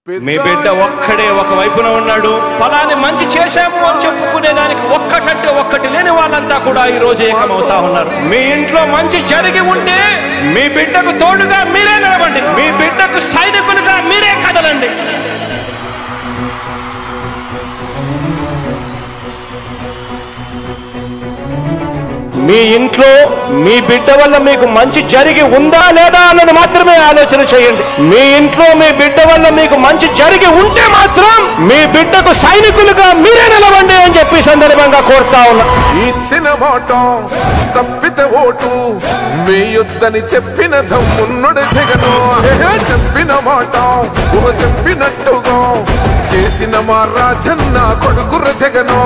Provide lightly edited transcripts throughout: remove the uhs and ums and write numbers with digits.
మీ బిడ్డ ఒక్కడే ఒక వైపున ఉన్నాడు. ఫలాన్ని మంచి చేశాము అని చెప్పుకునే దానికి ఒక్కటంటే ఒక్కటి లేని వాళ్ళంతా కూడా ఈ రోజు ఏకమవుతా ఉన్నారు. మీ ఇంట్లో మంచి జరిగి ఉంటే మీ బిడ్డకు తోడుగా మీరే నిలబండి, మీ బిడ్డకు సైనికులుగా మీరే కదలండి. మీ ఇంట్లో మీ బిడ్డ వల్ల మీకు మంచి జరిగి ఉందా లేదా అన్నది మాత్రమే ఆలోచన చేయండి. మీ ఇంట్లో మీ బిడ్డ వల్ల మీకు మంచి జరిగి ఉంటే మాత్రం మీ బిడ్డకు సైనికులుగా మీరే నిలవండి అని చెప్పి సందర్భంగా కోరుతా ఉన్నా. ఇచ్చిన మాట తప్పితే ఓటు వేయొద్దని చెప్పిన దమ్మున్నడు జగను. చెప్పిన మాట చెప్పినట్టుగా చేసిన మా రాజన్న కొడుకుర జగను.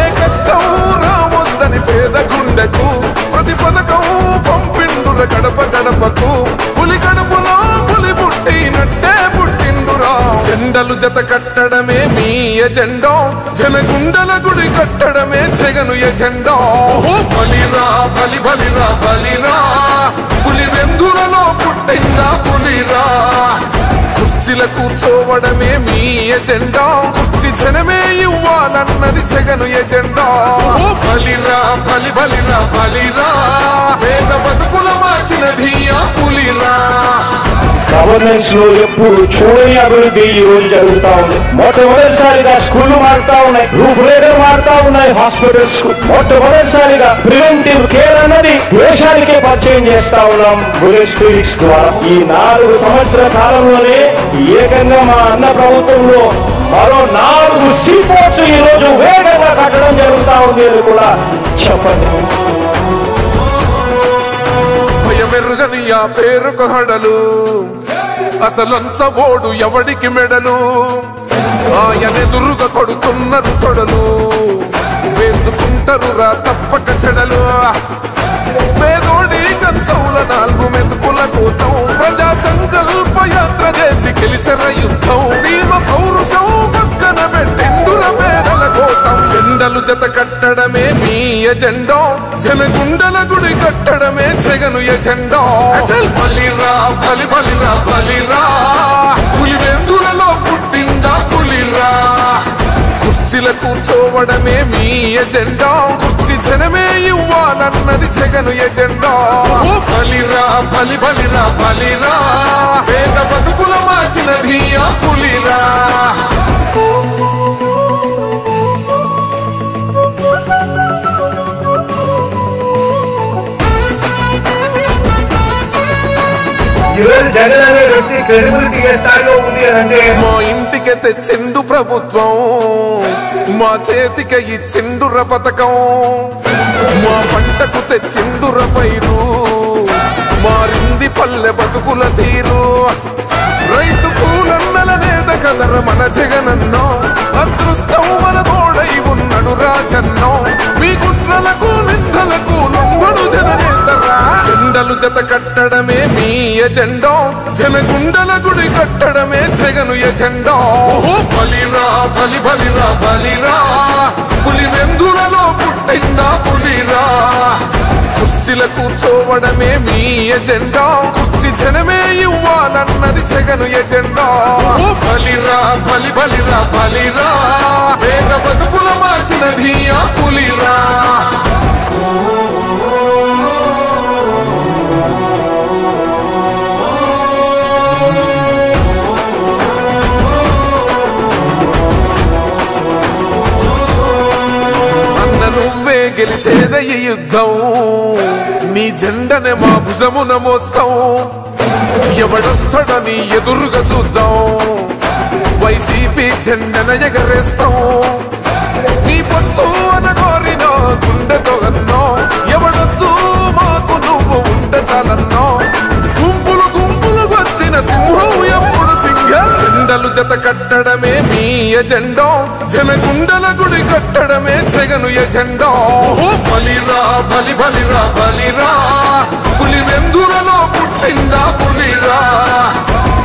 ఏ కష్టం రావద్దని పేద గుండెకు ప్రతి పథకం పంపిండుర గడప గడపకు. పులి గడపలో పులి పుట్టినట్టే పుట్టిండురా. జెండలు జత కట్టడమే మీ ఎజెండా, జనగుండల గుడి కట్టడమే జగను ఎజెండా. బలిరా బలి బలిరా బలిరా, పులి వెందులలో పుట్టిందా పులిరా. కుర్చీల కూర్చోవడమే మీ ఎజెండా, కుర్చీ జనమే ఇవ్వాలన్నది జగను ఎజెండా. బలిరా బలి బలిరా బలిరా, పేద బతుకుల మార్చినది ఆ పులిరా. గవర్నెన్స్ లో ఎప్పుడు చూడని అభివృద్ధి ఈ రోజు జరుగుతా ఉంది. మొట్టమొదటిసారిగా స్కూళ్లు మారుతా ఉన్నాయి, రూపురేఖలు మారుతా ఉన్నాయి. హాస్పిటల్స్ మొట్టమొదటిసారిగా ప్రివెంటివ్ కేర్ అన్నది దేశానికే పరిచయం చేస్తా ఉన్నాం బుల్లెట్ క్లినిక్స్ ద్వారా. ఈ 4 సంవత్సరాల కాలంలోనే ఏకంగా మా అన్న ప్రభుత్వంలో మరో 4 సీపోర్ట్స్ ఈ రోజు వేగంగా కట్టడం జరుగుతా ఉంది అని కూడా చెప్పండి. భయమెరుగని ఆ పేరుకు హడలు, అసలంచబోడు ఎవడికి మెడలు. ఆయనెదురుగా కొడుతున్నారు తొడలు, వేసుకుంటారు రా తప్పక చెడలు. పేదోడి కంచౌల 4 మెతుకుల కోసం ప్రజా సంకల్ప యాత్ర చేసి గెలిసిన యుద్ధం. సీమ పౌరుషం పక్కన పెట్టిండుర పేదల కోసం. జెండలు జత కట్టడమే మీ ఎజెండా, జనగుండల గుడి కట్టడమే జగను ఎజెండా. బలిరా బలి బలిరా బలిరా, పులి వెందులలో పుట్టిందా పులిరా. కుర్చీల కూర్చోవడమే మీ ఎజెండా, కుర్చీ జనమే ఇవ్వాలన్నది జగను ఎజెండా. బలిరా బలి బలిరా బలిరా, పేద బతుకుల మార్చినది ఆ పులిరా. జగన్ అనే వ్యక్తి క్రెడిబిలిటీ ఏ స్థాయిలో ఉంది అంటే మా ఇంటికి తెచ్చిండు ప్రభుత్వం, మా చేతికి ఇచ్చిండుర పథకం. మా పంటకు తెచ్చిండుర పైరు, మారింది పల్లె బతుకుల తీరు. రైతు కూలన్నల నేత కదర మన జగనన్నో, అదృష్టం మన తోడై ఉన్నడు రాజన్నో. మీ కుట్రలకు నిందలకు లొంగడు జననేతరా. జెండలు జత కట్టడమే మీ ఎజెండా, జనగుండల గుడి కట్టడమే జగను ఎజెండా. బలిరా బలి బలిరా బలిరా, పులి వెందులలో పుట్టిందా పులిరా. కుర్చీల కూర్చోవడమే మీ ఎజెండా, కుర్చీ జనమే ఇవ్వాలన్నది జగను ఎజెండా. బలిరా బలి బలిరా బలిరా, పేద బతుకుల మార్చినది ఆ పులిరా. నువ్వే గెలిచేద ఈ యుద్ధం, నీ జెండనే మా భుజమున మోస్తాం. ఎవడొస్తాడని ఎదురుగా చూద్దాం, వైసీపీ జెండన ఎగరేస్తాం. నీ పొత్తు అనగోరినో గుండెతో అన్నో, ఎవడొద్దు మాకు నువ్వు ఉంటే చాలన్నో. గుంపులు గుంపులు వచ్చిన సింహం ఎప్పుడు సింహం. జెండలు జత కట్టడమే మీ ఎజెండా, జనగుండల గుడి కట్టడమే జగను ఎజెండా. బలిరా బలి బలిరా బలిరా, పులి వెందులలో పుట్టిందా పులిరా.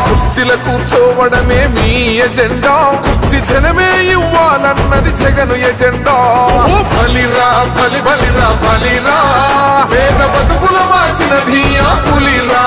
కుర్చీల కూర్చోవడమే మీ ఎజెండా, కుర్చీ జనమే ఇవ్వాలన్నది జగను ఎజెండా. బలిరా బలి బలిరా బలిరా, పేద బతుకుల మార్చినది ఆ పులిరా.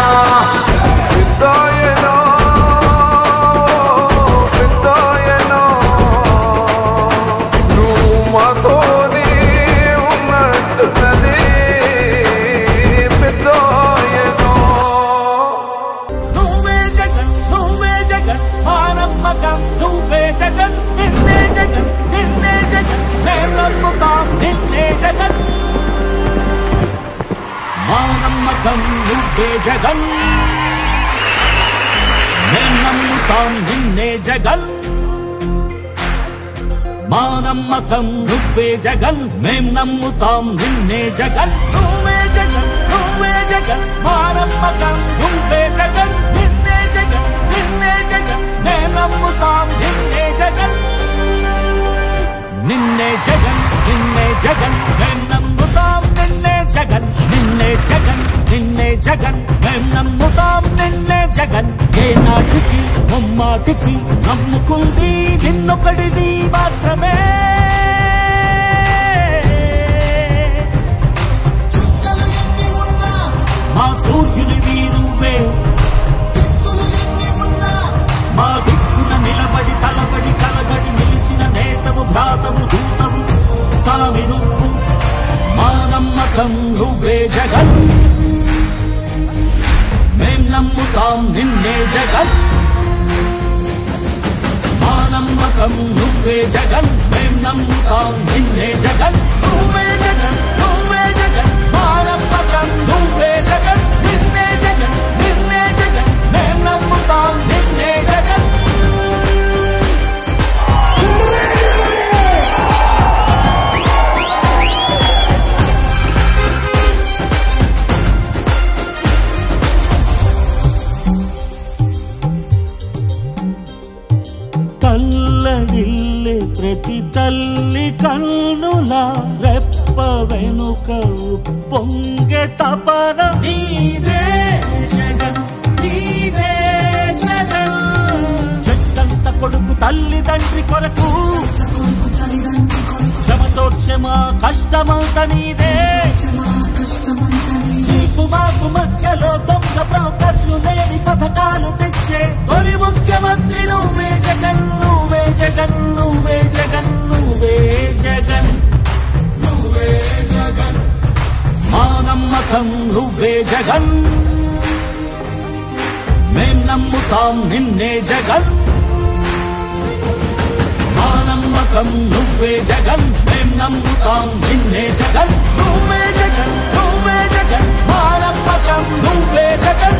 జగన్ మా నమ్మకం నువ్వే జగన్ నిన్నే జగన్ నిన్నే జగన్ మేం నమ్ముతాం నిన్నే జగన్ మా నమ్మకం నువ్వే జగన్ మేం నమ్ముతాం నిన్నే జగన్ మా నమ్మకం నువ్వే జగన్ మేం నమ్ముతాం నిన్నే జగన్ నువ్వే జగన్ నువ్వే జగన్ మా నమ్మకం నువ్వే జగన్ నిన్నే జగన్ నిన్నే జగన్ మేం నమ్ముతాం నిన్నే జగన్ నిన్నే జగన్ నిన్నే జగన్ మేం నమ్ముతాం నిన్నే జగన్ నిన్నే జగన్ నిన్నే జగన్ మేం నమ్ముతాం నిన్నే జగన్ ఏ నాటికి ముమ్మాటికి నమ్ముకుంది నిన్నొకడిది మాత్రమే మా సూర్యునివి నువ్వే మా దిక్కున నిలబడి తలబడి కలబడి నిలిచిన నేతవు భ్రాతవు దూతవు సామి నువ్వు మా నమ్మకం నువ్వే జగన్ మేం నమ్ముతాం నిన్నే జగన్ మా నమ్మకం నువ్వే జగన్ మేం నమ్ముతాం నిన్నే జగన్ నువ్వే జగన్ నువ్వే జగన్ మా నమ్మకం నువ్వే జగన్ నిన్నే జగన్ నిన్నే జగన్ మేం నమ్ముతాం నిన్నే జగన్ తల్లడిల్లే ప్రతి తల్లి కన్నుల రెప్ప వెనుక పొంగె తపన నీదే జగన్ నీదే జగన్ చెట్టంత కొడుకు తల్లి తండ్రి కొరకు క్షమతోర్చె మా కష్టమంత నీదే నీకు మాకు మధ్యలో దొంగ బ్రోకర్లు లేని పథకాలు తెచ్చే తొలి ముఖ్యమంత్రి నువ్వే జగన్ నువ్వే జగన్ నువ్వే జగన్ నువ్వే జగన్ నువ్వే జగన్ మా నమ్మకం నువ్వే జగన్ మేం నమ్ముతాం నిన్నే జగన్ మా నమ్మకం నువ్వే జగన్ మేం నమ్ముతాం నిన్నే జగన్ నువ్వే జగన్ నువ్వే జగన్ మా నమ్మకం నువ్వే జగన్